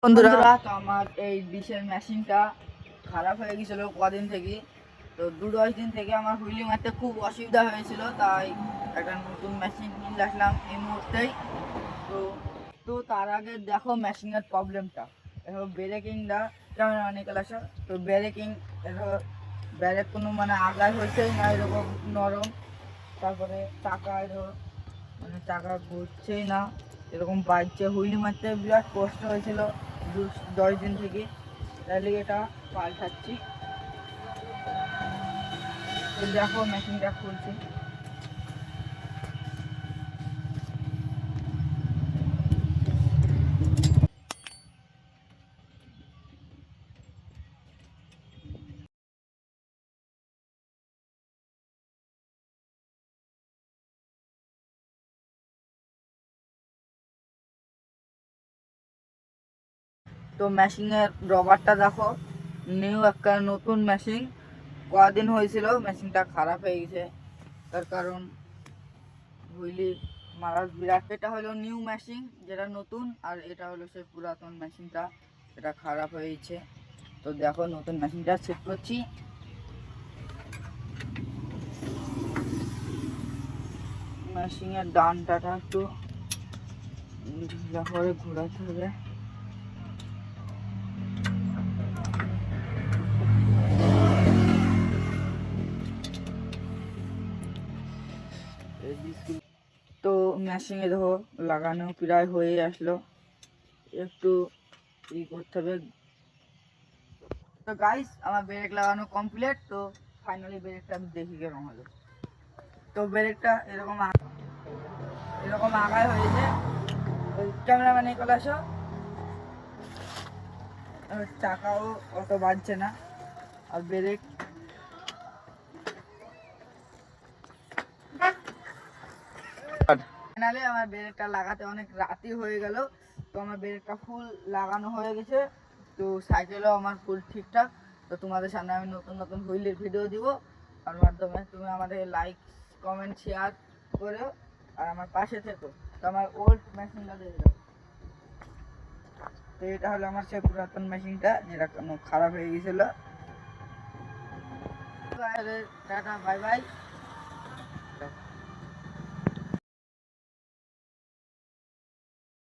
বন্ধুরা, তো আমার এই ডিশের মেশিনটা খারাপ হয়ে গেছিলো কদিন থেকে। তো 2-10 দিন থেকে আমার হুইলি মারতে খুব অসুবিধা হয়েছিল, তাই একটা নতুন মেশিন কিনে আসলাম এই মুহূর্তেই। তো তো তার আগে দেখো মেশিনের প্রবলেমটা। দেখো ব্রেকিংটা ক্যামেরা নিয়ে আসা। তো ব্রেকিং ব্রেক কোনো মানে আগায় হয়েছেই না, এরকম নরম। তারপরে চাকা মানে চাকা ঘুরছেই না, এরকম বাজছে। হুইলি মারতে বিরাট কষ্ট হয়েছিল 10 দিন থেকে, তাহলে এটা পাল্টাচ্ছি। তো দেখো মেশিনটা খুলছি। তো মেশিনের রবারটা দেখো, নিউ একটা নতুন মেশিন। কদিন হয়েছিল মেশিনটা খারাপ হয়ে গেছে, তার কারণ হুইলি মারার বিরাট। এটা হলো নিউ মেশিন যেটা নতুন, আর এটা হলো সেই পুরাতন মেশিনটা, এটা খারাপ হয়েছে। তো দেখো নতুন মেশিনটা চেক করছি। মেশিনের ডানটাটা একটু ঢিলা করে ঘোরাতে হবে। তো মেশিনে দেখো লাগানো প্রায় হয়ে আসলো, একটু করতে হবে। তো গাইস, আমার ব্রেক লাগানো কমপ্লিট। তো ফাইনালি ব্রেকটা আমি দেখি কেরকম হলো। তো ব্রেকটা এরকম আগায় হয়েছে। ওই ক্যামেরাম্যানে চলে আসো। চাকাও অত বাজছে না, আর ব্রেক ফাইনালি আমার ব্রেকটা লাগাতে অনেক রাতই হয়ে গেল। তো আমার ব্রেকটা ফুল লাগানো হয়ে গেছে। তো সাইকেলও আমার ফুল ঠিকঠাক। তো তোমাদের সামনে আমি নতুন নতুন হুইলের ভিডিও দিব, তার মাধ্যমে তুমি আমাদের লাইক কমেন্ট শেয়ার করো আর আমার পাশে থেকো। তো আমার ওল্ড মেশিনটা দিয়ে দাও। তো এটা হলো আমার সেই পুরাতন মেশিনটা, যেটা খারাপ হয়ে গেছিলো। Tata, bye bye.